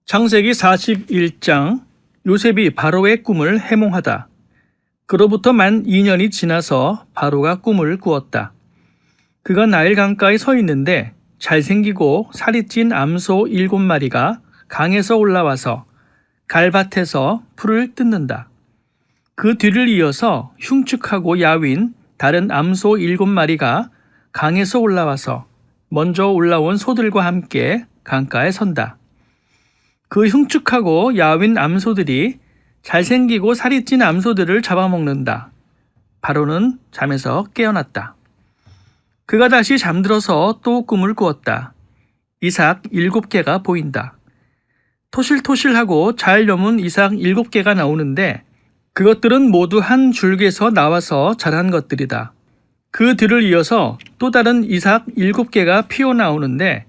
창세기 41장 요셉이 바로의 꿈을 해몽하다. 그로부터 만 2년이 지나서 바로가 꿈을 꾸었다. 그가 나일 강가에 서 있는데 잘생기고 살이 찐 암소 7마리가 강에서 올라와서 갈밭에서 풀을 뜯는다. 그 뒤를 이어서 흉측하고 야윈 다른 암소 7마리가 강에서 올라와서 먼저 올라온 소들과 함께 강가에 선다. 그 흉측하고 야윈 암소들이 잘생기고 살이 찐 암소들을 잡아먹는다. 바로는 잠에서 깨어났다. 그가 다시 잠들어서 또 꿈을 꾸었다. 이삭 7개가 보인다. 토실토실하고 잘 여문 이삭 7개가 나오는데 그것들은 모두 한 줄기에서 나와서 자란 것들이다. 그 뒤를 이어서 또 다른 이삭 7개가 피어나오는데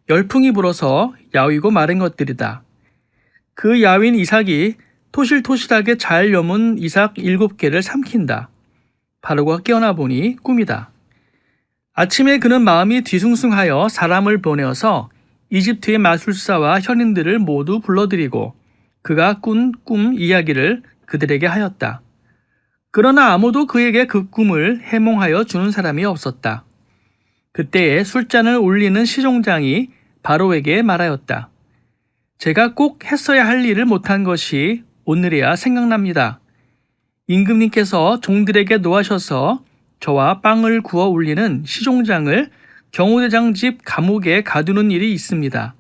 열풍이 불어서 야위고 마른 것들이다. 그 야윈 이삭이 토실토실하게 잘 여문 이삭 7개를 삼킨다. 바로가 깨어나 보니 꿈이다. 아침에 그는 마음이 뒤숭숭하여 사람을 보내어서 이집트의 마술사와 현인들을 모두 불러들이고 그가 꾼 꿈 이야기를 그들에게 하였다. 그러나 아무도 그에게 그 꿈을 해몽하여 주는 사람이 없었다. 그때에 술잔을 올리는 시종장이 바로에게 말하였다. 제가 꼭 했어야 할 일을 못한 것이 오늘이야 생각납니다. 임금님께서 종들에게 노하셔서 저와 빵을 구워 올리는 시종장을 경호대장 집 감옥에 가두는 일이 있습니다.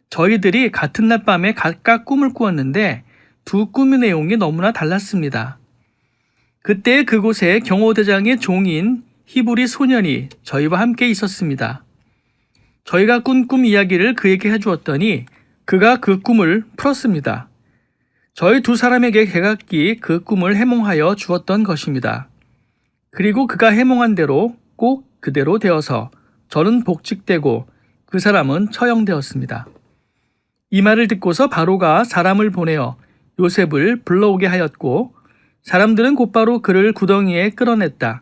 저희들이 같은 날 밤에 각각 꿈을 꾸었는데 두 꿈의 내용이 너무나 달랐습니다. 그때 그곳에 경호대장의 종인 히브리 소년이 저희와 함께 있었습니다. 저희가 꾼 꿈 이야기를 그에게 해주었더니 그가 그 꿈을 풀었습니다. 저희 두 사람에게 개각기 그 꿈을 해몽하여 주었던 것입니다. 그리고 그가 해몽한 대로 꼭 그대로 되어서 저는 복직되고 그 사람은 처형되었습니다. 이 말을 듣고서 바로가 사람을 보내어 요셉을 불러오게 하였고 사람들은 곧바로 그를 구덩이에 끌어냈다.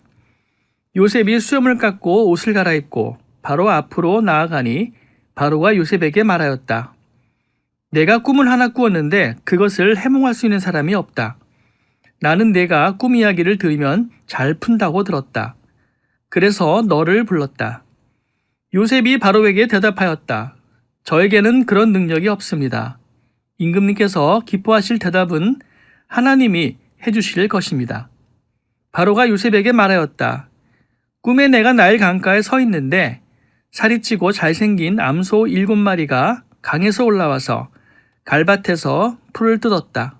요셉이 수염을 깎고 옷을 갈아입고 바로 앞으로 나아가니 바로가 요셉에게 말하였다. 내가 꿈을 하나 꾸었는데 그것을 해몽할 수 있는 사람이 없다. 나는 내가 꿈 이야기를 들으면 잘 푼다고 들었다. 그래서 너를 불렀다. 요셉이 바로에게 대답하였다. 저에게는 그런 능력이 없습니다. 임금님께서 기뻐하실 대답은 하나님이 해주실 것입니다. 바로가 요셉에게 말하였다. 꿈에 내가 나일 강가에 서 있는데 살이 찌고 잘생긴 암소 7마리가 강에서 올라와서 갈밭에서 풀을 뜯었다.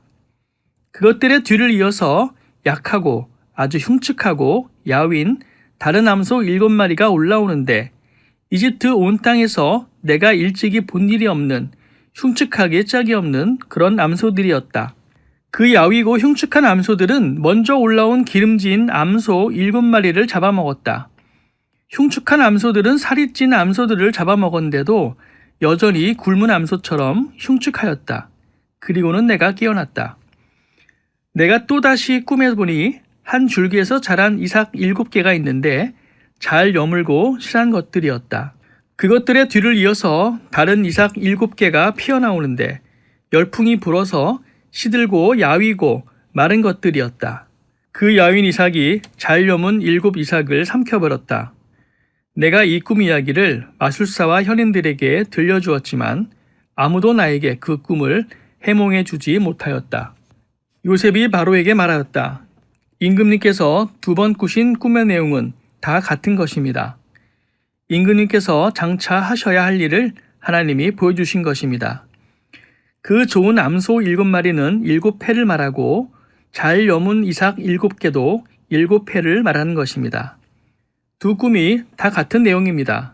그것들의 뒤를 이어서 약하고 아주 흉측하고 야윈 다른 암소 7마리가 올라오는데 이집트 온 땅에서 내가 일찍이 본 일이 없는 흉측하게 짝이 없는 그런 암소들이었다. 그 야위고 흉측한 암소들은 먼저 올라온 기름진 암소 7마리를 잡아먹었다. 흉측한 암소들은 살이 찐 암소들을 잡아먹었는데도 여전히 굶은 암소처럼 흉측하였다. 그리고는 내가 깨어났다. 내가 또다시 꿈에 보니 한 줄기에서 자란 이삭 7개가 있는데 잘 여물고 실한 것들이었다. 그것들의 뒤를 이어서 다른 이삭 7개가 피어나오는데 열풍이 불어서 시들고 야위고 마른 것들이었다. 그 야윈 이삭이 잘 여문 7 이삭을 삼켜버렸다. 내가 이 꿈 이야기를 마술사와 현인들에게 들려주었지만 아무도 나에게 그 꿈을 해몽해 주지 못하였다. 요셉이 바로에게 말하였다. 임금님께서 2번 꾸신 꿈의 내용은 다 같은 것입니다. 임금님께서 장차 하셔야 할 일을 하나님이 보여주신 것입니다. 그 좋은 암소 7마리는 7패를 말하고 잘 여문 이삭 7개도 7패를 말하는 것입니다. 두 꿈이 다 같은 내용입니다.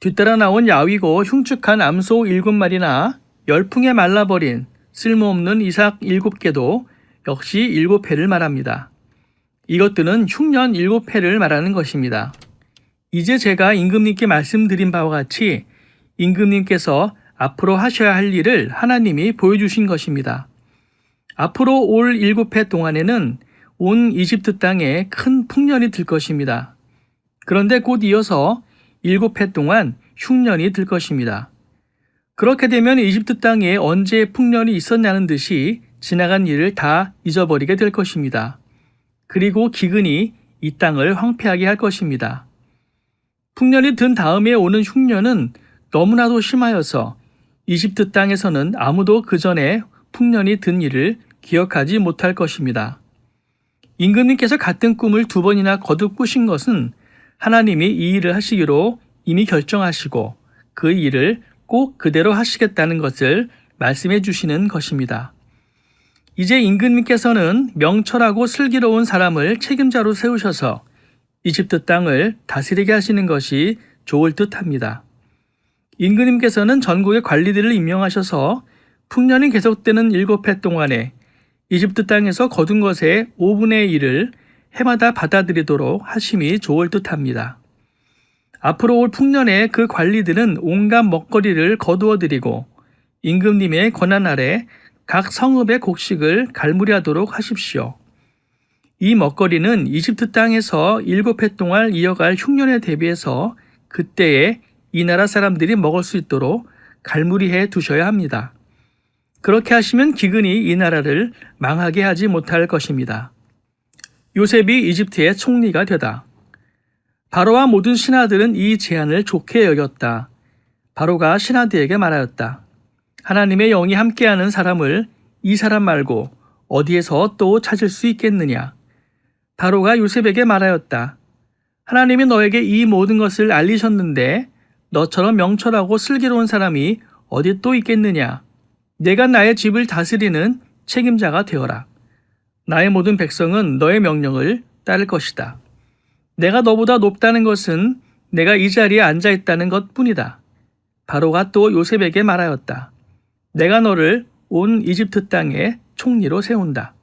뒤따라 나온 야위고 흉측한 암소 7마리나 열풍에 말라버린 쓸모없는 이삭 7개도 역시 7패를 말합니다. 이것들은 흉년 7패를 말하는 것입니다. 이제 제가 임금님께 말씀드린 바와 같이 임금님께서 앞으로 하셔야 할 일을 하나님이 보여주신 것입니다. 앞으로 올 7해 동안에는 온 이집트 땅에 큰 풍년이 들 것입니다. 그런데 곧 이어서 7해 동안 흉년이 들 것입니다. 그렇게 되면 이집트 땅에 언제 풍년이 있었냐는 듯이 지나간 일을 다 잊어버리게 될 것입니다. 그리고 기근이 이 땅을 황폐하게 할 것입니다. 풍년이 든 다음에 오는 흉년은 너무나도 심하여서 이집트 땅에서는 아무도 그 전에 풍년이 든 일을 기억하지 못할 것입니다. 임금님께서 같은 꿈을 2번이나 거듭 꾸신 것은 하나님이 이 일을 하시기로 이미 결정하시고 그 일을 꼭 그대로 하시겠다는 것을 말씀해 주시는 것입니다. 이제 임금님께서는 명철하고 슬기로운 사람을 책임자로 세우셔서 이집트 땅을 다스리게 하시는 것이 좋을 듯합니다. 임금님께서는 전국의 관리들을 임명하셔서 풍년이 계속되는 7해 동안에 이집트 땅에서 거둔 것의 5분의 1을 해마다 받아들이도록 하심이 좋을 듯합니다. 앞으로 올 풍년에 그 관리들은 온갖 먹거리를 거두어 드리고 임금님의 권한 아래 각 성읍의 곡식을 갈무리하도록 하십시오. 이 먹거리는 이집트 땅에서 7해 동안 이어갈 흉년에 대비해서 그때에 이 나라 사람들이 먹을 수 있도록 갈무리해 두셔야 합니다. 그렇게 하시면 기근이 이 나라를 망하게 하지 못할 것입니다. 요셉이 이집트의 총리가 되다. 바로와 모든 신하들은 이 제안을 좋게 여겼다. 바로가 신하들에게 말하였다. 하나님의 영이 함께하는 사람을 이 사람 말고 어디에서 또 찾을 수 있겠느냐. 바로가 요셉에게 말하였다. 하나님이 너에게 이 모든 것을 알리셨는데 너처럼 명철하고 슬기로운 사람이 어디 또 있겠느냐. 내가 나의 집을 다스리는 책임자가 되어라. 나의 모든 백성은 너의 명령을 따를 것이다. 내가 너보다 높다는 것은 내가 이 자리에 앉아 있다는 것뿐이다. 바로가 또 요셉에게 말하였다. 내가 너를 온 이집트 땅의 총리로 세운다.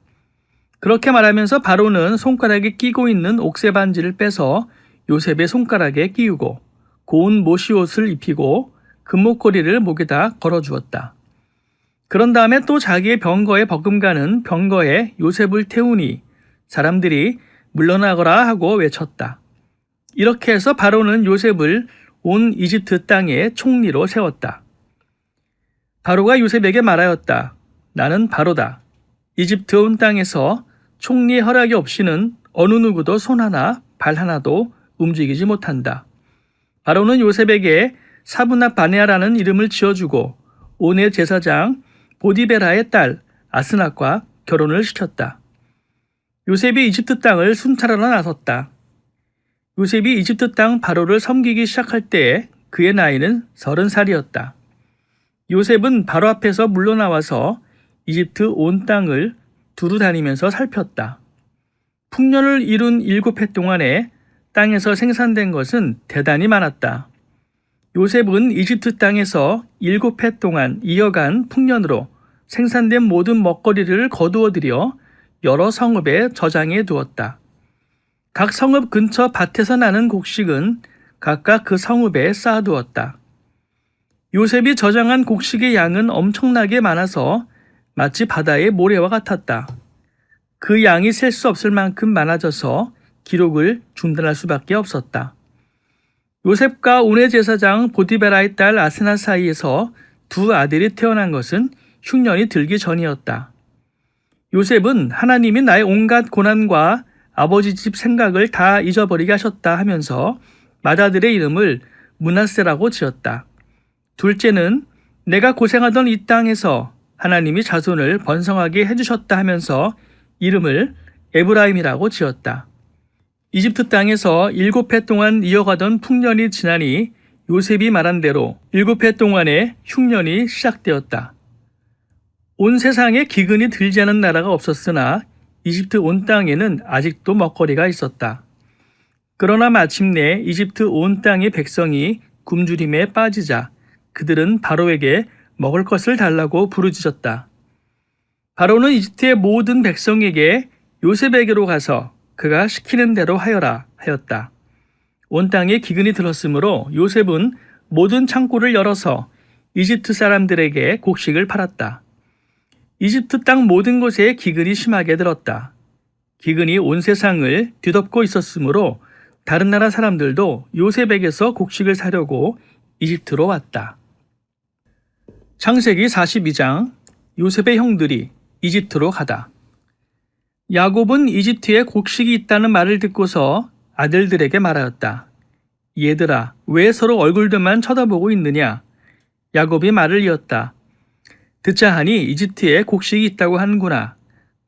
그렇게 말하면서 바로는 손가락에 끼고 있는 옥새 반지를 빼서 요셉의 손가락에 끼우고 고운 모시옷을 입히고 금목걸이를 목에다 걸어주었다. 그런 다음에 또 자기의 병거에 버금가는 병거에 요셉을 태우니 사람들이 물러나거라 하고 외쳤다. 이렇게 해서 바로는 요셉을 온 이집트 땅의 총리로 세웠다. 바로가 요셉에게 말하였다. 나는 바로다. 이집트 온 땅에서 총리의 허락이 없이는 어느 누구도 손 하나 발 하나도 움직이지 못한다. 바로는 요셉에게 사브나 바네아라는 이름을 지어주고 온의 제사장 보디베라의 딸 아스낙과 결혼을 시켰다. 요셉이 이집트 땅을 순찰하러 나섰다. 요셉이 이집트 땅 바로를 섬기기 시작할 때에 그의 나이는 30살이었다. 요셉은 바로 앞에서 물러나와서 이집트 온 땅을 두루 다니면서 살폈다. 풍년을 이룬 7해 동안에 땅에서 생산된 것은 대단히 많았다. 요셉은 이집트 땅에서 7해 동안 이어간 풍년으로 생산된 모든 먹거리를 거두어 들여 여러 성읍에 저장해 두었다. 각 성읍 근처 밭에서 나는 곡식은 각각 그 성읍에 쌓아두었다. 요셉이 저장한 곡식의 양은 엄청나게 많아서 마치 바다의 모래와 같았다. 그 양이 셀 수 없을 만큼 많아져서 기록을 중단할 수밖에 없었다. 요셉과 온의 제사장 보디베라의 딸 아스나 사이에서 2 아들이 태어난 것은 흉년이 들기 전이었다. 요셉은 하나님이 나의 온갖 고난과 아버지 집 생각을 다 잊어버리게 하셨다 하면서 맏아들의 이름을 므낫세라고 지었다. 둘째는 내가 고생하던 이 땅에서 하나님이 자손을 번성하게 해주셨다 하면서 이름을 에브라임이라고 지었다. 이집트 땅에서 7해 동안 이어가던 풍년이 지나니 요셉이 말한 대로 7해 동안의 흉년이 시작되었다. 온 세상에 기근이 들지 않은 나라가 없었으나 이집트 온 땅에는 아직도 먹거리가 있었다. 그러나 마침내 이집트 온 땅의 백성이 굶주림에 빠지자 그들은 바로에게 먹을 것을 달라고 부르짖었다. 바로는 이집트의 모든 백성에게 요셉에게로 가서 그가 시키는 대로 하여라 하였다. 온 땅에 기근이 들었으므로 요셉은 모든 창고를 열어서 이집트 사람들에게 곡식을 팔았다. 이집트 땅 모든 곳에 기근이 심하게 들었다. 기근이 온 세상을 뒤덮고 있었으므로 다른 나라 사람들도 요셉에게서 곡식을 사려고 이집트로 왔다. 창세기 42장 요셉의 형들이 이집트로 가다. 야곱은 이집트에 곡식이 있다는 말을 듣고서 아들들에게 말하였다. 얘들아, 왜 서로 얼굴들만 쳐다보고 있느냐? 야곱이 말을 이었다. 듣자 하니 이집트에 곡식이 있다고 하는구나.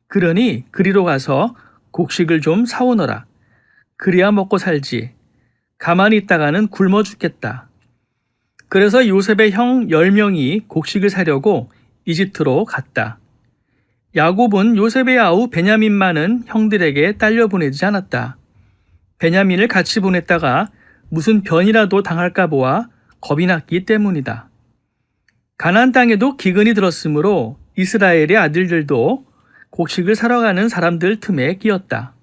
그러니 그리로 가서 곡식을 좀 사오너라. 그래야 먹고 살지. 가만히 있다가는 굶어 죽겠다. 그래서 요셉의 형 10명이 곡식을 사려고 이집트로 갔다. 야곱은 요셉의 아우 베냐민만은 형들에게 딸려 보내지 않았다. 베냐민을 같이 보냈다가 무슨 변이라도 당할까 보아 겁이 났기 때문이다. 가나안 땅에도 기근이 들었으므로 이스라엘의 아들들도 곡식을 사러 가는 사람들 틈에 끼었다.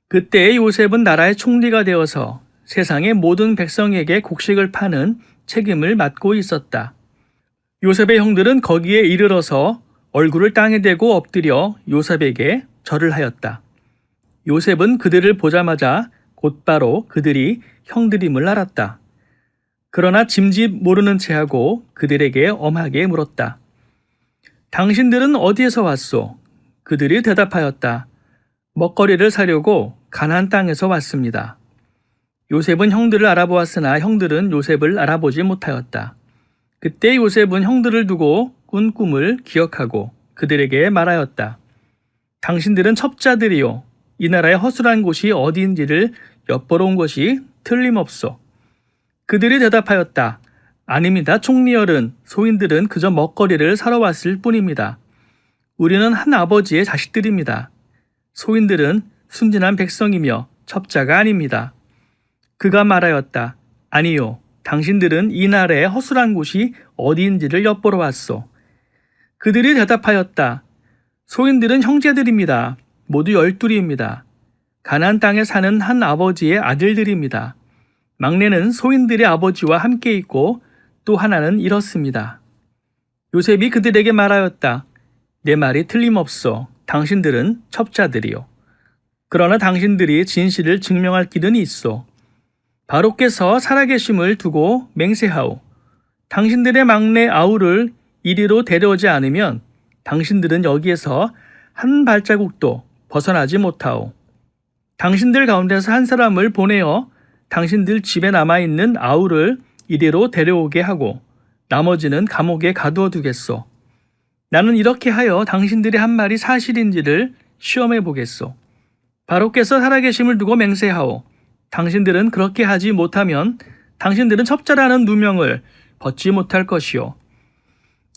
그때 요셉은 나라의 총리가 되어서 세상의 모든 백성에게 곡식을 파는 책임을 맡고 있었다. 요셉의 형들은 거기에 이르러서 얼굴을 땅에 대고 엎드려 요셉에게 절을 하였다. 요셉은 그들을 보자마자 곧바로 그들이 형들임을 알았다. 그러나 짐짓 모르는 체하고 그들에게 엄하게 물었다. 당신들은 어디에서 왔소? 그들이 대답하였다. 먹거리를 사려고 가나안 땅에서 왔습니다. 요셉은 형들을 알아보았으나 형들은 요셉을 알아보지 못하였다. 그때 요셉은 형들을 두고 꾼 꿈을 기억하고 그들에게 말하였다. 당신들은 첩자들이요. 이 나라의 허술한 곳이 어디인지를 엿보러 온 것이 틀림없소. 그들이 대답하였다. 아닙니다. 총리열은 소인들은 그저 먹거리를 사러 왔을 뿐입니다. 우리는 한 아버지의 자식들입니다. 소인들은 순진한 백성이며 첩자가 아닙니다. 그가 말하였다. 아니요. 당신들은 이 나라의 허술한 곳이 어디인지를 엿보러 왔소. 그들이 대답하였다. 소인들은 형제들입니다. 모두 12입니다. 가나안 땅에 사는 한 아버지의 아들들입니다. 막내는 소인들의 아버지와 함께 있고 또 하나는 이렇습니다. 요셉이 그들에게 말하였다. 내 말이 틀림없소. 당신들은 첩자들이요. 그러나 당신들이 진실을 증명할 길은 있소. 바로께서 살아계심을 두고 맹세하오. 당신들의 막내 아우를 이리로 데려오지 않으면 당신들은 여기에서 한 발자국도 벗어나지 못하오. 당신들 가운데서 한 사람을 보내어 당신들 집에 남아있는 아우를 이리로 데려오게 하고 나머지는 감옥에 가두어 두겠소. 나는 이렇게 하여 당신들의 한 말이 사실인지를 시험해 보겠소. 바로께서 살아계심을 두고 맹세하오. 당신들은 그렇게 하지 못하면 당신들은 첩자라는 누명을 벗지 못할 것이요.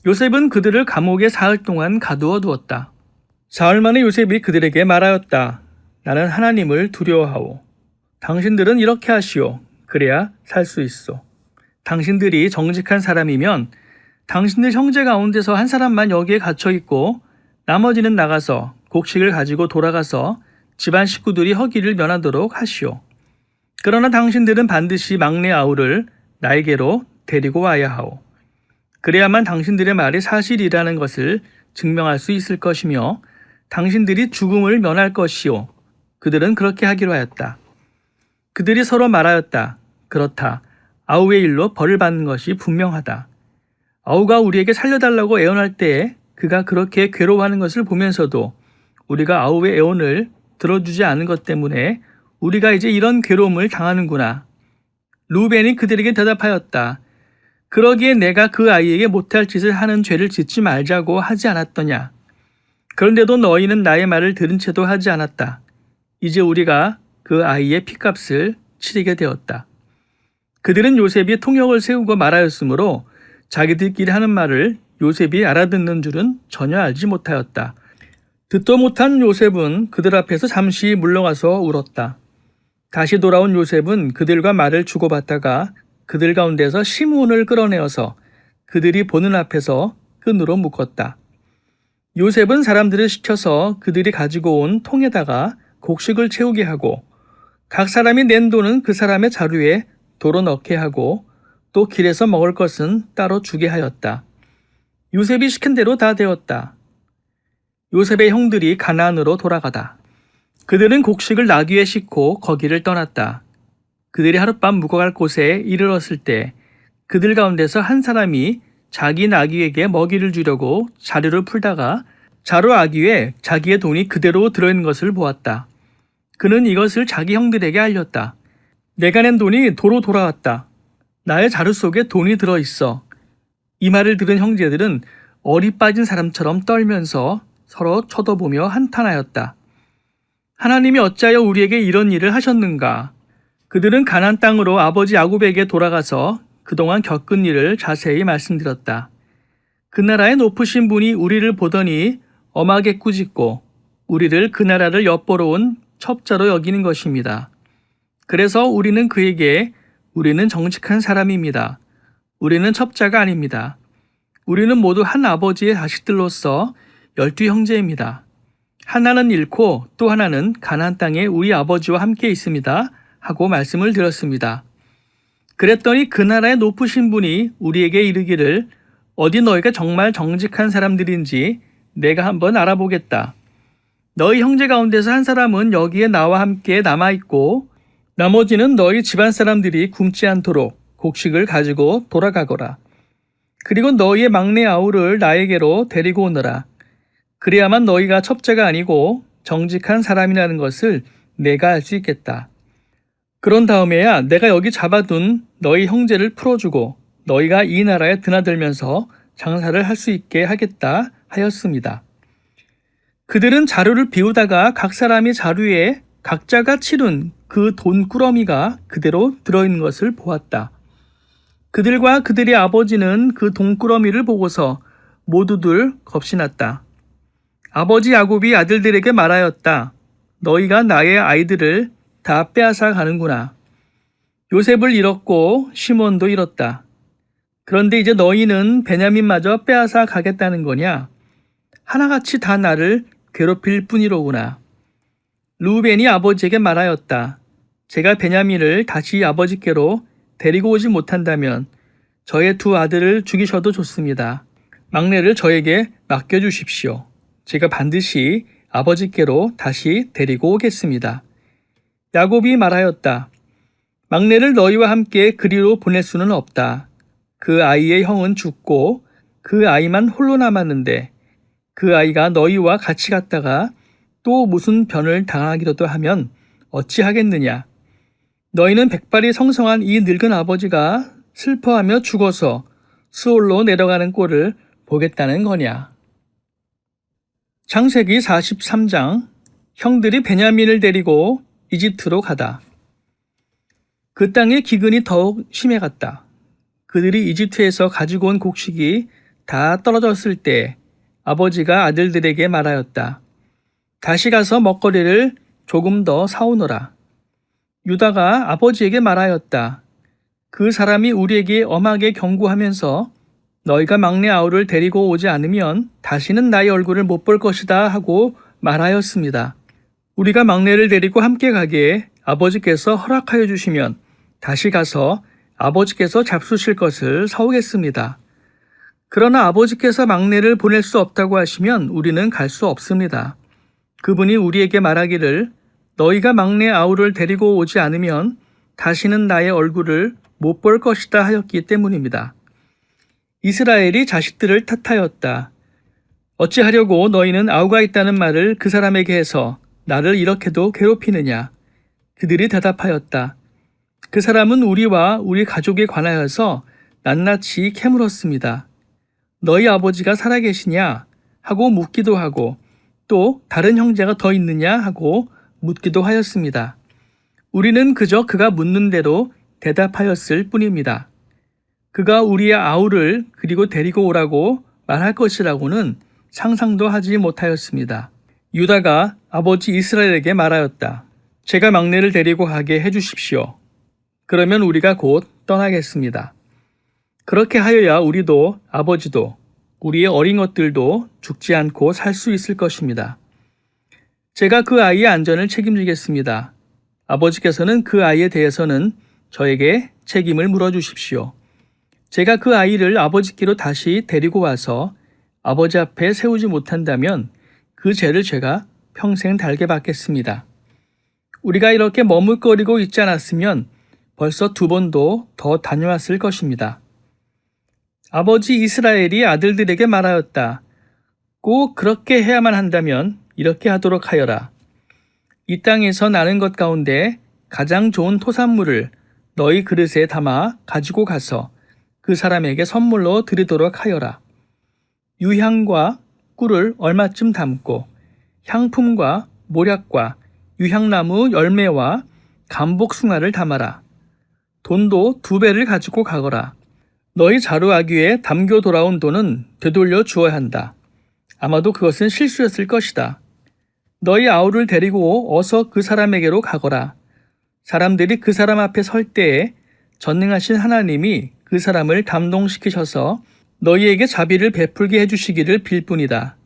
요셉은 그들을 감옥에 사흘 동안 가두어 두었다. 사흘 만에 요셉이 그들에게 말하였다. 나는 하나님을 두려워하오. 당신들은 이렇게 하시오. 그래야 살 수 있어. 당신들이 정직한 사람이면 당신들 형제 가운데서 한 사람만 여기에 갇혀 있고 나머지는 나가서 곡식을 가지고 돌아가서 집안 식구들이 허기를 면하도록 하시오. 그러나 당신들은 반드시 막내 아우를 나에게로 데리고 와야 하오. 그래야만 당신들의 말이 사실이라는 것을 증명할 수 있을 것이며 당신들이 죽음을 면할 것이오. 그들은 그렇게 하기로 하였다. 그들이 서로 말하였다. 그렇다. 아우의 일로 벌을 받는 것이 분명하다. 아우가 우리에게 살려달라고 애원할 때에 그가 그렇게 괴로워하는 것을 보면서도 우리가 아우의 애원을 들어주지 않은 것 때문에 우리가 이제 이런 괴로움을 당하는구나. 루벤이 그들에게 대답하였다. 그러기에 내가 그 아이에게 못할 짓을 하는 죄를 짓지 말자고 하지 않았더냐. 그런데도 너희는 나의 말을 들은 채도 하지 않았다. 이제 우리가 그 아이의 핏값을 치르게 되었다. 그들은 요셉이 통역을 세우고 말하였으므로 자기들끼리 하는 말을 요셉이 알아듣는 줄은 전혀 알지 못하였다. 듣도 못한 요셉은 그들 앞에서 잠시 물러가서 울었다. 다시 돌아온 요셉은 그들과 말을 주고받다가 그들 가운데서 시므온을 끌어내어서 그들이 보는 앞에서 끈으로 묶었다. 요셉은 사람들을 시켜서 그들이 가지고 온 통에다가 곡식을 채우게 하고 각 사람이 낸 돈은 그 사람의 자루에 도로 넣게 하고 또 길에서 먹을 것은 따로 주게 하였다. 요셉이 시킨 대로 다 되었다. 요셉의 형들이 가나안으로 돌아가다. 그들은 곡식을 나귀에 싣고 거기를 떠났다. 그들이 하룻밤 묵어갈 곳에 이르렀을 때 그들 가운데서 한 사람이 자기 나귀에게 먹이를 주려고 자루를 풀다가 자루 아귀에 자기의 돈이 그대로 들어있는 것을 보았다. 그는 이것을 자기 형들에게 알렸다. 내가 낸 돈이 도로 돌아왔다. 나의 자루 속에 돈이 들어있어. 이 말을 들은 형제들은 얼이 빠진 사람처럼 떨면서 서로 쳐다보며 한탄하였다. 하나님이 어찌하여 우리에게 이런 일을 하셨는가? 그들은 가나안 땅으로 아버지 야곱에게 돌아가서 그동안 겪은 일을 자세히 말씀드렸다. 그 나라의 높으신 분이 우리를 보더니 엄하게 꾸짖고 우리를 그 나라를 엿보러 온 첩자로 여기는 것입니다. 그래서 우리는 그에게 우리는 정직한 사람입니다. 우리는 첩자가 아닙니다. 우리는 모두 한 아버지의 자식들로서 12형제입니다. 하나는 잃고 또 하나는 가나안 땅에 우리 아버지와 함께 있습니다. 하고 말씀을 드렸습니다. 그랬더니 그 나라의 높으신 분이 우리에게 이르기를 어디 너희가 정말 정직한 사람들인지 내가 한번 알아보겠다. 너희 형제 가운데서 한 사람은 여기에 나와 함께 남아있고 나머지는 너희 집안 사람들이 굶지 않도록 곡식을 가지고 돌아가거라. 그리고 너희의 막내 아우를 나에게로 데리고 오너라. 그래야만 너희가 첩자가 아니고 정직한 사람이라는 것을 내가 알 수 있겠다. 그런 다음에야 내가 여기 잡아둔 너희 형제를 풀어주고 너희가 이 나라에 드나들면서 장사를 할 수 있게 하겠다 하였습니다. 그들은 자루를 비우다가 각 사람이 자루에 각자가 치른 그 돈꾸러미가 그대로 들어있는 것을 보았다. 그들과 그들의 아버지는 그 돈꾸러미를 보고서 모두들 겁이 났다. 아버지 야곱이 아들들에게 말하였다. 너희가 나의 아이들을 다 빼앗아 가는구나. 요셉을 잃었고 시몬도 잃었다. 그런데 이제 너희는 베냐민마저 빼앗아 가겠다는 거냐? 하나같이 다 나를 괴롭힐 뿐이로구나. 루벤이 아버지에게 말하였다. 제가 베냐민을 다시 아버지께로 데리고 오지 못한다면 저의 두 아들을 죽이셔도 좋습니다. 막내를 저에게 맡겨주십시오. 제가 반드시 아버지께로 다시 데리고 오겠습니다. 야곱이 말하였다. 막내를 너희와 함께 그리로 보낼 수는 없다. 그 아이의 형은 죽고 그 아이만 홀로 남았는데 그 아이가 너희와 같이 갔다가 또 무슨 변을 당하기라도 하면 어찌하겠느냐. 너희는 백발이 성성한 이 늙은 아버지가 슬퍼하며 죽어서 수올로 내려가는 꼴을 보겠다는 거냐. 창세기 43장 형들이 베냐민을 데리고 이집트로 가다. 그 땅의 기근이 더욱 심해갔다. 그들이 이집트에서 가지고 온 곡식이 다 떨어졌을 때 아버지가 아들들에게 말하였다. 다시 가서 먹거리를 조금 더 사오너라. 유다가 아버지에게 말하였다. 그 사람이 우리에게 엄하게 경고하면서 너희가 막내 아우를 데리고 오지 않으면 다시는 나의 얼굴을 못 볼 것이다 하고 말하였습니다. 우리가 막내를 데리고 함께 가기에 아버지께서 허락하여 주시면 다시 가서 아버지께서 잡수실 것을 사오겠습니다. 그러나 아버지께서 막내를 보낼 수 없다고 하시면 우리는 갈 수 없습니다. 그분이 우리에게 말하기를 너희가 막내 아우를 데리고 오지 않으면 다시는 나의 얼굴을 못 볼 것이다 하였기 때문입니다. 이스라엘이 자식들을 탓하였다. 어찌하려고 너희는 아우가 있다는 말을 그 사람에게 해서 나를 이렇게도 괴롭히느냐. 그들이 대답하였다. 그 사람은 우리와 우리 가족에 관하여서 낱낱이 캐물었습니다. 너희 아버지가 살아계시냐 하고 묻기도 하고 또 다른 형제가 더 있느냐 하고 묻기도 하였습니다. 우리는 그저 그가 묻는 대로 대답하였을 뿐입니다. 그가 우리의 아우를 그리고 데리고 오라고 말할 것이라고는 상상도 하지 못하였습니다. 유다가 아버지 이스라엘에게 말하였다. 제가 막내를 데리고 가게 해주십시오. 그러면 우리가 곧 떠나겠습니다. 그렇게 하여야 우리도 아버지도 우리의 어린 것들도 죽지 않고 살 수 있을 것입니다. 제가 그 아이의 안전을 책임지겠습니다. 아버지께서는 그 아이에 대해서는 저에게 책임을 물어주십시오. 제가 그 아이를 아버지께로 다시 데리고 와서 아버지 앞에 세우지 못한다면 그 죄를 제가 평생 달게 받겠습니다. 우리가 이렇게 머물거리고 있지 않았으면 벌써 2번도 더 다녀왔을 것입니다. 아버지 이스라엘이 아들들에게 말하였다. 꼭 그렇게 해야만 한다면 이렇게 하도록 하여라. 이 땅에서 나는 것 가운데 가장 좋은 토산물을 너희 그릇에 담아 가지고 가서 그 사람에게 선물로 드리도록 하여라. 유향과 꿀을 얼마쯤 담고 향품과 모략과 유향나무 열매와 감복숭아를 담아라. 돈도 2배를 가지고 가거라. 너희 자루아귀에 담겨 돌아온 돈은 되돌려 주어야 한다. 아마도 그것은 실수였을 것이다. 너희 아우를 데리고 어서 그 사람에게로 가거라. 사람들이 그 사람 앞에 설 때에 전능하신 하나님이 그 사람을 감동시키셔서 너희에게 자비를 베풀게 해주시기를 빌 뿐이다.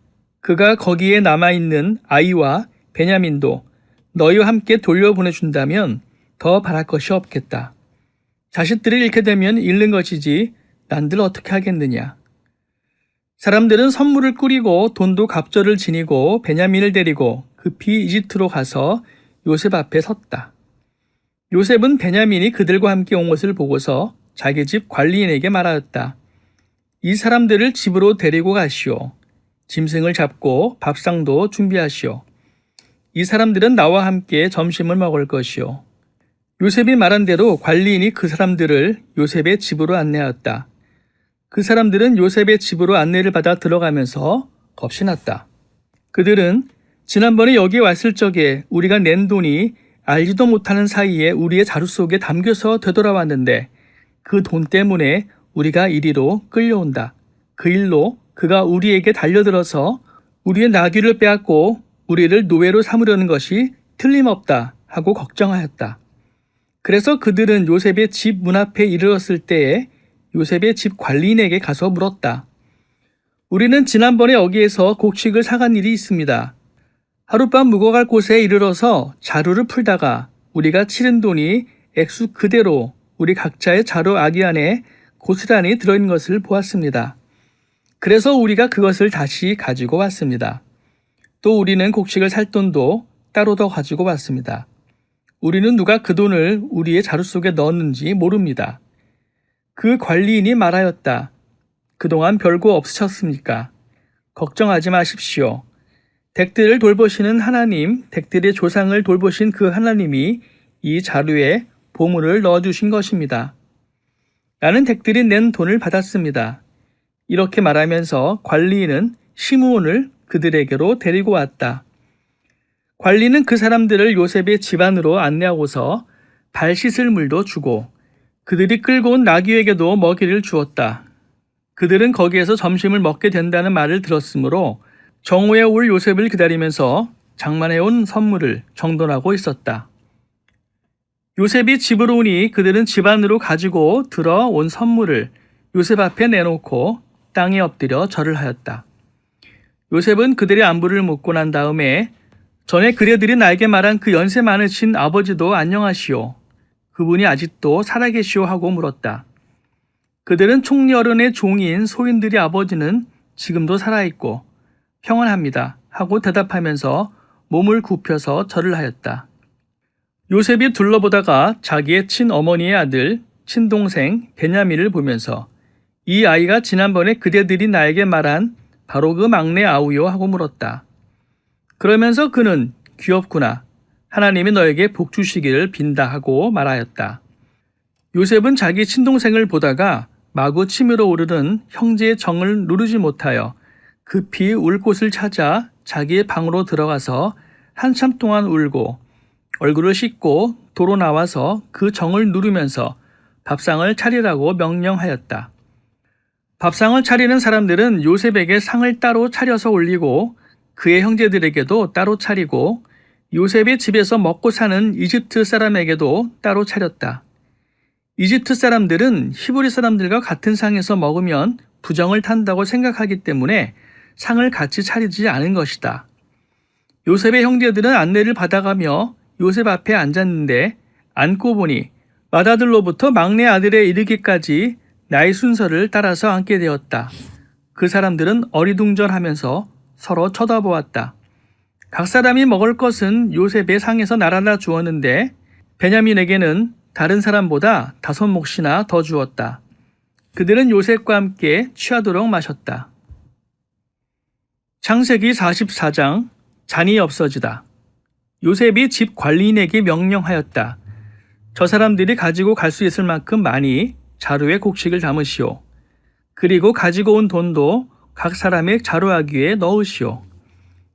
그가 거기에 남아있는 아이와 베냐민도 너희와 함께 돌려보내준다면 더 바랄 것이 없겠다. 자식들을 잃게 되면 잃는 것이지 난들 어떻게 하겠느냐. 사람들은 선물을 꾸리고 돈도 갑절을 지니고 베냐민을 데리고 급히 이집트로 가서 요셉 앞에 섰다. 요셉은 베냐민이 그들과 함께 온 것을 보고서 자기 집 관리인에게 말하였다. 이 사람들을 집으로 데리고 가시오. 짐승을 잡고 밥상도 준비하시오. 이 사람들은 나와 함께 점심을 먹을 것이오. 요셉이 말한 대로 관리인이 그 사람들을 요셉의 집으로 안내하였다. 그 사람들은 요셉의 집으로 안내를 받아 들어가면서 겁이 났다. 그들은 지난번에 여기에 왔을 적에 우리가 낸 돈이 알지도 못하는 사이에 우리의 자루 속에 담겨서 되돌아왔는데 그 돈 때문에 우리가 이리로 끌려온다. 그 일로 그가 우리에게 달려들어서 우리의 나귀를 빼앗고 우리를 노예로 삼으려는 것이 틀림없다 하고 걱정하였다. 그래서 그들은 요셉의 집 문 앞에 이르렀을 때에 요셉의 집 관리인에게 가서 물었다. 우리는 지난번에 여기에서 곡식을 사간 일이 있습니다. 하룻밤 묵어갈 곳에 이르러서 자루를 풀다가 우리가 치른 돈이 액수 그대로 우리 각자의 자루 아기 안에 고스란히 들어있는 것을 보았습니다. 그래서 우리가 그것을 다시 가지고 왔습니다. 또 우리는 곡식을 살 돈도 따로 더 가지고 왔습니다. 우리는 누가 그 돈을 우리의 자루 속에 넣었는지 모릅니다. 그 관리인이 말하였다. 그동안 별거 없으셨습니까? 걱정하지 마십시오. 댁들을 돌보시는 하나님, 댁들의 조상을 돌보신 그 하나님이 이 자루에 보물을 넣어주신 것입니다. 나는 댁들이 낸 돈을 받았습니다. 이렇게 말하면서 관리인은 시므온을 그들에게로 데리고 왔다. 관리는 그 사람들을 요셉의 집 안으로 안내하고서 발 씻을 물도 주고 그들이 끌고 온 나귀에게도 먹이를 주었다. 그들은 거기에서 점심을 먹게 된다는 말을 들었으므로 정오에 올 요셉을 기다리면서 장만해 온 선물을 정돈하고 있었다. 요셉이 집으로 오니 그들은 집 안으로 가지고 들어온 선물을 요셉 앞에 내놓고 땅에 엎드려 절을 하였다. 요셉은 그들의 안부를 묻고 난 다음에 전에 그대들이 나에게 말한 그 연세 많으신 아버지도 안녕하시오. 그분이 아직도 살아계시오 하고 물었다. 그들은 총리어른의 종인 소인들의 아버지는 지금도 살아있고 평안합니다 하고 대답하면서 몸을 굽혀서 절을 하였다. 요셉이 둘러보다가 자기의 친어머니의 아들, 친동생 베냐민을 보면서 이 아이가 지난번에 그대들이 나에게 말한 바로 그 막내 아우요 하고 물었다. 그러면서 그는 귀엽구나. 하나님이 너에게 복 주시기를 빈다 하고 말하였다. 요셉은 자기 친동생을 보다가 마구 치밀어 오르는 형제의 정을 누르지 못하여 급히 울 곳을 찾아 자기의 방으로 들어가서 한참 동안 울고 얼굴을 씻고 도로 나와서 그 정을 누르면서 밥상을 차리라고 명령하였다. 밥상을 차리는 사람들은 요셉에게 상을 따로 차려서 올리고 그의 형제들에게도 따로 차리고 요셉의 집에서 먹고 사는 이집트 사람에게도 따로 차렸다. 이집트 사람들은 히브리 사람들과 같은 상에서 먹으면 부정을 탄다고 생각하기 때문에 상을 같이 차리지 않은 것이다. 요셉의 형제들은 안내를 받아가며 요셉 앞에 앉았는데 앉고 보니 맏아들로부터 막내 아들에 이르기까지 나이 순서를 따라서 앉게 되었다. 그 사람들은 어리둥절하면서 서로 쳐다보았다. 각 사람이 먹을 것은 요셉의 상에서 날아다 주었는데 베냐민에게는 다른 사람보다 5몫이나 더 주었다. 그들은 요셉과 함께 취하도록 마셨다. 창세기 44장 잔이 없어지다. 요셉이 집 관리인에게 명령하였다. 저 사람들이 가지고 갈 수 있을 만큼 많이 자루에 곡식을 담으시오. 그리고 가지고 온 돈도 각 사람의 자루아귀에 넣으시오.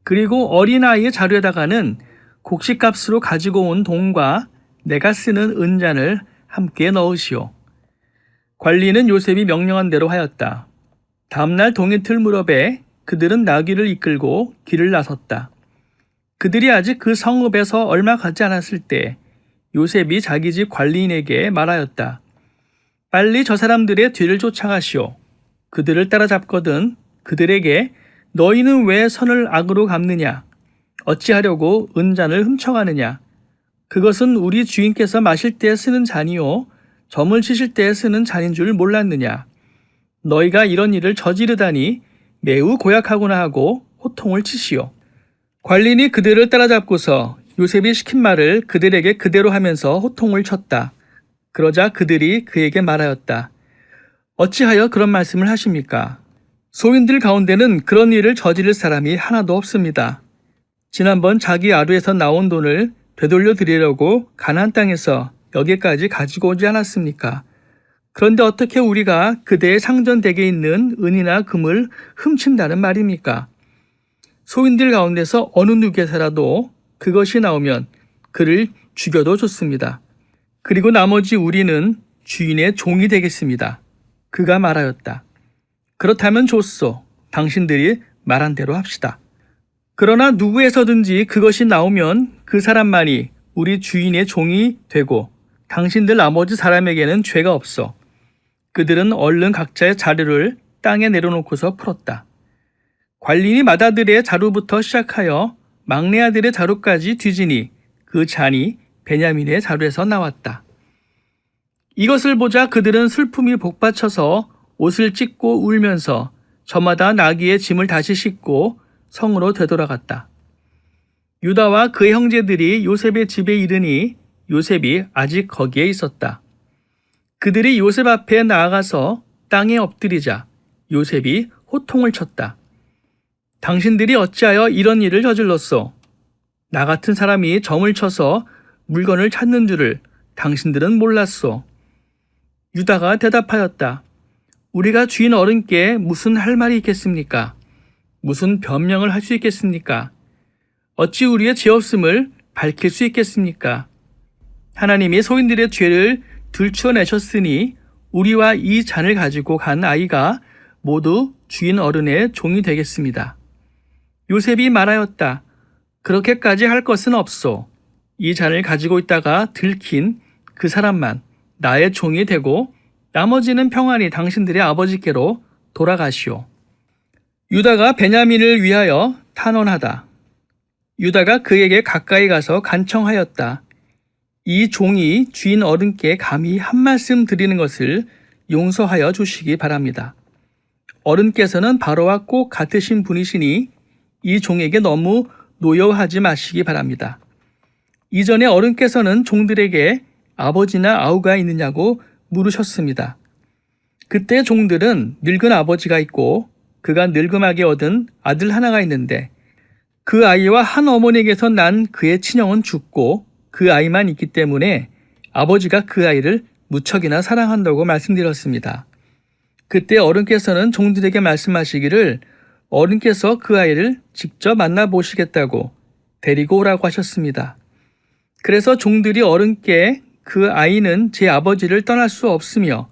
그리고 어린아이의 자루에다가는 곡식값으로 가지고 온 돈과 내가 쓰는 은잔을 함께 넣으시오. 관리는 요셉이 명령한 대로 하였다. 다음날 동이틀 무렵에 그들은 나귀를 이끌고 길을 나섰다. 그들이 아직 그 성읍에서 얼마 가지 않았을 때 요셉이 자기 집 관리인에게 말하였다. 빨리 저 사람들의 뒤를 쫓아가시오. 그들을 따라잡거든 그들에게 너희는 왜 선을 악으로 갚느냐? 어찌하려고 은잔을 훔쳐가느냐? 그것은 우리 주인께서 마실 때 쓰는 잔이요 점을 치실 때 쓰는 잔인 줄 몰랐느냐? 너희가 이런 일을 저지르다니 매우 고약하구나 하고 호통을 치시오. 관리인이 그들을 따라잡고서 요셉이 시킨 말을 그들에게 그대로 하면서 호통을 쳤다. 그러자 그들이 그에게 말하였다. 어찌하여 그런 말씀을 하십니까? 소인들 가운데는 그런 일을 저지를 사람이 하나도 없습니다. 지난번 자기 아루에서 나온 돈을 되돌려 드리려고 가나안 땅에서 여기까지 가지고 오지 않았습니까? 그런데 어떻게 우리가 그대의 상전댁에 있는 은이나 금을 훔친다는 말입니까? 소인들 가운데서 어느 누구에서라도 그것이 나오면 그를 죽여도 좋습니다. 그리고 나머지 우리는 주인의 종이 되겠습니다. 그가 말하였다. 그렇다면 좋소. 당신들이 말한 대로 합시다. 그러나 누구에서든지 그것이 나오면 그 사람만이 우리 주인의 종이 되고 당신들 나머지 사람에게는 죄가 없어. 그들은 얼른 각자의 자루를 땅에 내려놓고서 풀었다. 관리인이 맏아들의 자루부터 시작하여 막내 아들의 자루까지 뒤지니 그 잔이 베냐민의 자루에서 나왔다. 이것을 보자 그들은 슬픔이 복받쳐서 옷을 찢고 울면서 저마다 나귀의 짐을 다시 싣고 성으로 되돌아갔다. 유다와 그의 형제들이 요셉의 집에 이르니 요셉이 아직 거기에 있었다. 그들이 요셉 앞에 나아가서 땅에 엎드리자 요셉이 호통을 쳤다. 당신들이 어찌하여 이런 일을 저질렀소? 나 같은 사람이 점을 쳐서 물건을 찾는 줄을 당신들은 몰랐소. 유다가 대답하였다. 우리가 주인 어른께 무슨 할 말이 있겠습니까? 무슨 변명을 할 수 있겠습니까? 어찌 우리의 죄 없음을 밝힐 수 있겠습니까? 하나님이 소인들의 죄를 들추어내셨으니 우리와 이 잔을 가지고 간 아이가 모두 주인 어른의 종이 되겠습니다. 요셉이 말하였다. 그렇게까지 할 것은 없소. 이 잔을 가지고 있다가 들킨 그 사람만 나의 종이 되고 나머지는 평안히 당신들의 아버지께로 돌아가시오. 유다가 베냐민을 위하여 탄원하다. 유다가 그에게 가까이 가서 간청하였다. 이 종이 주인 어른께 감히 한 말씀 드리는 것을 용서하여 주시기 바랍니다. 어른께서는 바로와 꼭 같으신 분이시니 이 종에게 너무 노여워하지 마시기 바랍니다. 이전에 어른께서는 종들에게 아버지나 아우가 있느냐고 물으셨습니다. 그때 종들은 늙은 아버지가 있고 그가 늙음하게 얻은 아들 하나가 있는데 그 아이와 한 어머니에게서 난 그의 친형은 죽고 그 아이만 있기 때문에 아버지가 그 아이를 무척이나 사랑한다고 말씀드렸습니다. 그때 어른께서는 종들에게 말씀하시기를 어른께서 그 아이를 직접 만나보시겠다고 데리고 오라고 하셨습니다. 그래서 종들이 어른께 그 아이는 제 아버지를 떠날 수 없으며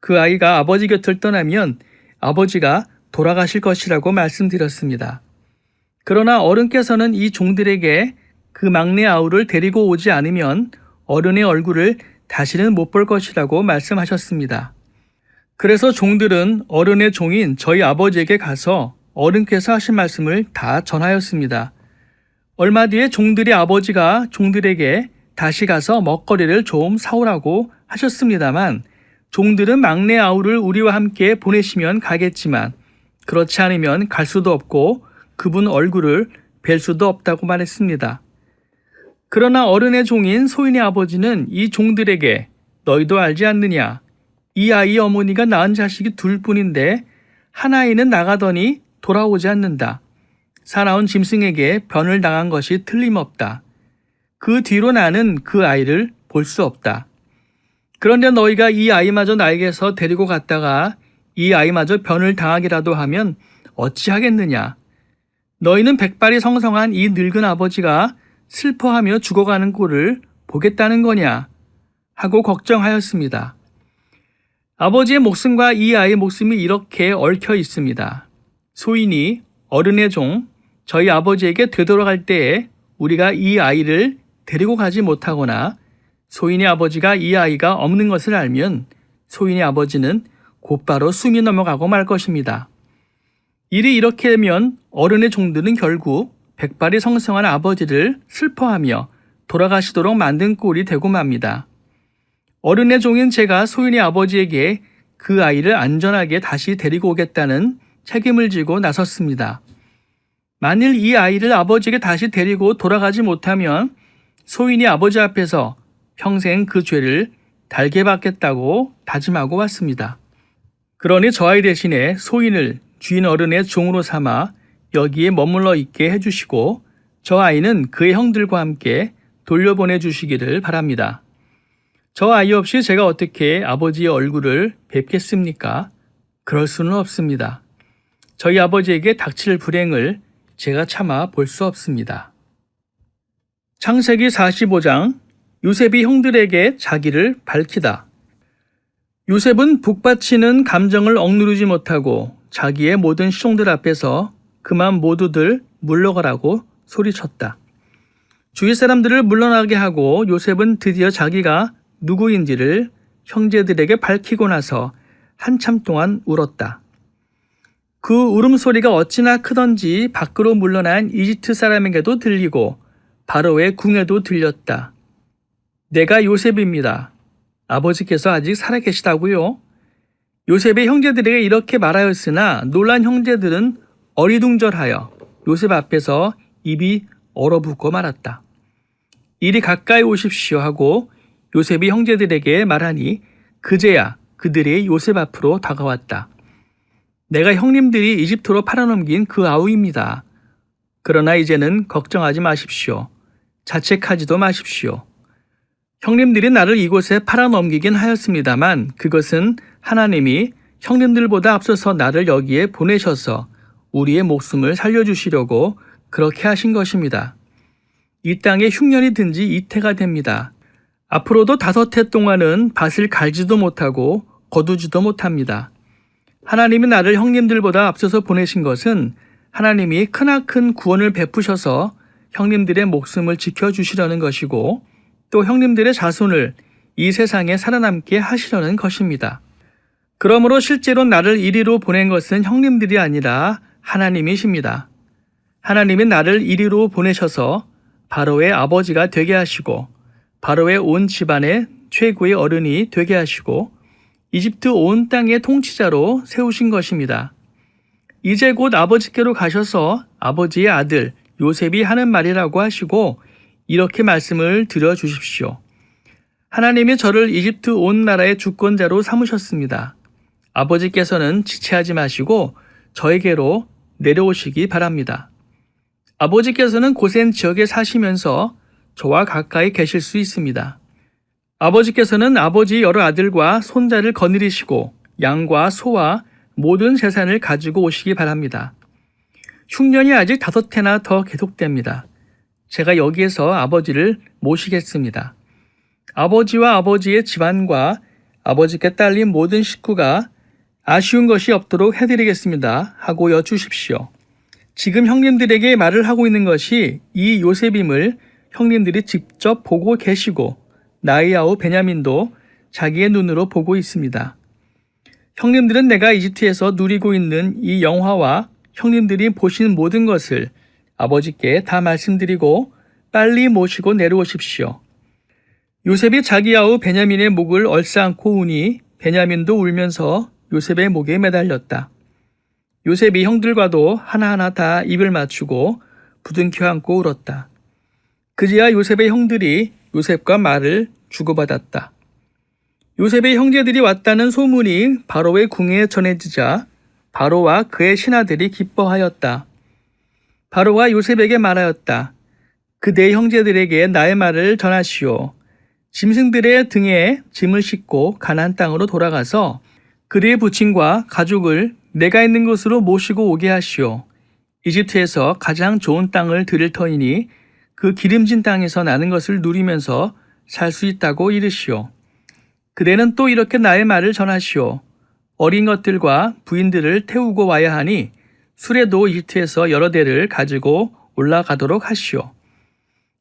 그 아이가 아버지 곁을 떠나면 아버지가 돌아가실 것이라고 말씀드렸습니다. 그러나 어른께서는 이 종들에게 그 막내 아우를 데리고 오지 않으면 어른의 얼굴을 다시는 못 볼 것이라고 말씀하셨습니다. 그래서 종들은 어른의 종인 저희 아버지에게 가서 어른께서 하신 말씀을 다 전하였습니다. 얼마 뒤에 종들의 아버지가 종들에게 다시 가서 먹거리를 좀 사오라고 하셨습니다만 종들은 막내 아우를 우리와 함께 보내시면 가겠지만 그렇지 않으면 갈 수도 없고 그분 얼굴을 뵐 수도 없다고 말했습니다. 그러나 어른의 종인 소인의 아버지는 이 종들에게 너희도 알지 않느냐? 이 아이의 어머니가 낳은 자식이 둘뿐인데 한 아이는 나가더니 돌아오지 않는다. 사나운 짐승에게 변을 당한 것이 틀림없다. 그 뒤로 나는 그 아이를 볼 수 없다. 그런데 너희가 이 아이마저 나에게서 데리고 갔다가 이 아이마저 변을 당하기라도 하면 어찌하겠느냐. 너희는 백발이 성성한 이 늙은 아버지가 슬퍼하며 죽어가는 꼴을 보겠다는 거냐 하고 걱정하였습니다. 아버지의 목숨과 이 아이의 목숨이 이렇게 얽혀 있습니다. 소인이 어른의 종 저희 아버지에게 되돌아갈 때에 우리가 이 아이를 데리고 가지 못하거나 소인의 아버지가 이 아이가 없는 것을 알면 소인의 아버지는 곧바로 숨이 넘어가고 말 것입니다. 일이 이렇게 되면 어른의 종들은 결국 백발이 성성한 아버지를 슬퍼하며 돌아가시도록 만든 꼴이 되고 맙니다. 어른의 종인 제가 소인의 아버지에게 그 아이를 안전하게 다시 데리고 오겠다는 책임을 지고 나섰습니다. 만일 이 아이를 아버지에게 다시 데리고 돌아가지 못하면 소인이 아버지 앞에서 평생 그 죄를 달게 받겠다고 다짐하고 왔습니다. 그러니 저 아이 대신에 소인을 주인 어른의 종으로 삼아 여기에 머물러 있게 해주시고 저 아이는 그의 형들과 함께 돌려보내 주시기를 바랍니다. 저 아이 없이 제가 어떻게 아버지의 얼굴을 뵙겠습니까? 그럴 수는 없습니다. 저희 아버지에게 닥칠 불행을 제가 참아 볼 수 없습니다. 창세기 45장 요셉이 형들에게 자기를 밝히다. 요셉은 북받치는 감정을 억누르지 못하고 자기의 모든 시종들 앞에서 그만 모두들 물러가라고 소리쳤다. 주위 사람들을 물러나게 하고 요셉은 드디어 자기가 누구인지를 형제들에게 밝히고 나서 한참 동안 울었다. 그 울음소리가 어찌나 크던지 밖으로 물러난 이집트 사람에게도 들리고 바로의 궁에도 들렸다. 내가 요셉입니다. 아버지께서 아직 살아계시다고요? 요셉의 형제들에게 이렇게 말하였으나 놀란 형제들은 어리둥절하여 요셉 앞에서 입이 얼어붙고 말았다. 이리 가까이 오십시오 하고 요셉이 형제들에게 말하니 그제야 그들이 요셉 앞으로 다가왔다. 내가 형님들이 이집트로 팔아넘긴 그 아우입니다. 그러나 이제는 걱정하지 마십시오. 자책하지도 마십시오. 형님들이 나를 이곳에 팔아넘기긴 하였습니다만 그것은 하나님이 형님들보다 앞서서 나를 여기에 보내셔서 우리의 목숨을 살려주시려고 그렇게 하신 것입니다. 이 땅에 흉년이 든 지 이태가 됩니다. 앞으로도 5해 동안은 밭을 갈지도 못하고 거두지도 못합니다. 하나님이 나를 형님들보다 앞서서 보내신 것은 하나님이 크나큰 구원을 베푸셔서 형님들의 목숨을 지켜주시려는 것이고 또 형님들의 자손을 이 세상에 살아남게 하시려는 것입니다. 그러므로 실제로 나를 이리로 보낸 것은 형님들이 아니라 하나님이십니다. 하나님이 나를 이리로 보내셔서 바로의 아버지가 되게 하시고 바로의 온 집안의 최고의 어른이 되게 하시고 이집트 온 땅의 통치자로 세우신 것입니다. 이제 곧 아버지께로 가셔서 아버지의 아들 요셉이 하는 말이라고 하시고 이렇게 말씀을 드려 주십시오. 하나님이 저를 이집트 온 나라의 주권자로 삼으셨습니다. 아버지께서는 지체하지 마시고 저에게로 내려오시기 바랍니다. 아버지께서는 고센 지역에 사시면서 저와 가까이 계실 수 있습니다. 아버지께서는 아버지의 여러 아들과 손자를 거느리시고 양과 소와 모든 재산을 가지고 오시기 바랍니다. 흉년이 아직 5해나 더 계속됩니다. 제가 여기에서 아버지를 모시겠습니다. 아버지와 아버지의 집안과 아버지께 딸린 모든 식구가 아쉬운 것이 없도록 해드리겠습니다 하고 여쭈십시오. 지금 형님들에게 말을 하고 있는 것이 이 요셉임을 형님들이 직접 보고 계시고 나의 아우 베냐민도 자기의 눈으로 보고 있습니다. 형님들은 내가 이집트에서 누리고 있는 이 영화와 형님들이 보신 모든 것을 아버지께 다 말씀드리고 빨리 모시고 내려오십시오. 요셉이 자기 아우 베냐민의 목을 얼싸안고 우니 베냐민도 울면서 요셉의 목에 매달렸다. 요셉이 형들과도 하나하나 다 입을 맞추고 부둥켜 안고 울었다. 그제야 요셉의 형들이 요셉과 말을 주고받았다. 요셉의 형제들이 왔다는 소문이 바로의 궁에 전해지자 바로와 그의 신하들이 기뻐하였다. 바로가 요셉에게 말하였다. 그 네 형제들에게 나의 말을 전하시오. 짐승들의 등에 짐을 싣고 가나안 땅으로 돌아가서 그들의 부친과 가족을 내가 있는 곳으로 모시고 오게 하시오. 이집트에서 가장 좋은 땅을 드릴 터이니 그 기름진 땅에서 나는 것을 누리면서 살 수 있다고 이르시오. 그대는 또 이렇게 나의 말을 전하시오. 어린 것들과 부인들을 태우고 와야 하니 수레도 이집트에서 여러 대를 가지고 올라가도록 하시오.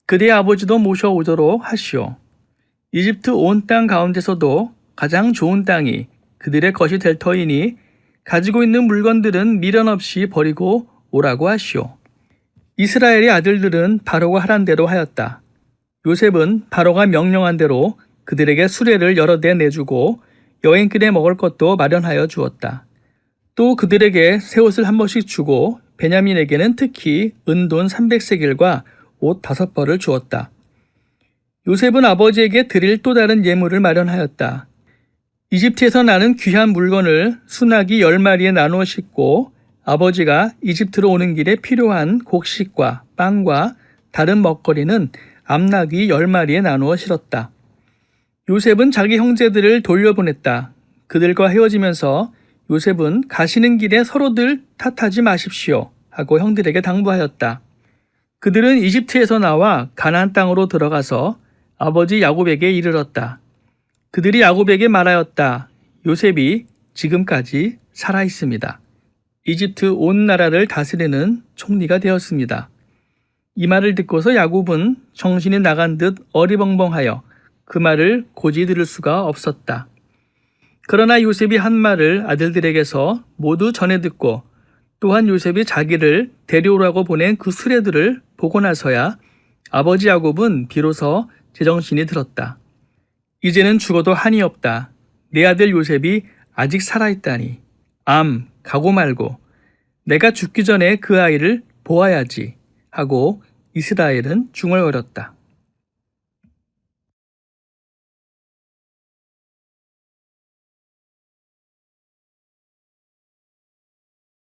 그대의 아버지도 모셔오도록 하시오. 이집트 온 땅 가운데서도 가장 좋은 땅이 그들의 것이 될 터이니 가지고 있는 물건들은 미련 없이 버리고 오라고 하시오. 이스라엘의 아들들은 바로가 하란 대로 하였다. 요셉은 바로가 명령한 대로 그들에게 수레를 여러 대 내주고 여행길에 먹을 것도 마련하여 주었다. 또 그들에게 새 옷을 한 벌씩 주고 베냐민에게는 특히 은돈 300세겔과 옷 5벌을 주었다. 요셉은 아버지에게 드릴 또 다른 예물을 마련하였다. 이집트에서 나는 귀한 물건을 수나기 10마리에 나누어 싣고 아버지가 이집트로 오는 길에 필요한 곡식과 빵과 다른 먹거리는 암나귀 10마리에 나누어 실었다. 요셉은 자기 형제들을 돌려보냈다. 그들과 헤어지면서 요셉은 가시는 길에 서로들 탓하지 마십시오 하고 형들에게 당부하였다. 그들은 이집트에서 나와 가나안 땅으로 들어가서 아버지 야곱에게 이르렀다. 그들이 야곱에게 말하였다. 요셉이 지금까지 살아 있습니다. 이집트 온 나라를 다스리는 총리가 되었습니다. 이 말을 듣고서 야곱은 정신이 나간 듯 어리벙벙하여 그 말을 고지 들을 수가 없었다. 그러나 요셉이 한 말을 아들들에게서 모두 전해 듣고 또한 요셉이 자기를 데려오라고 보낸 그 수레들을 보고 나서야 아버지 야곱은 비로소 제정신이 들었다. 이제는 죽어도 한이 없다. 내 아들 요셉이 아직 살아있다니. 가고 말고 내가 죽기 전에 그 아이를 보아야지 하고 이스라엘은 중얼거렸다.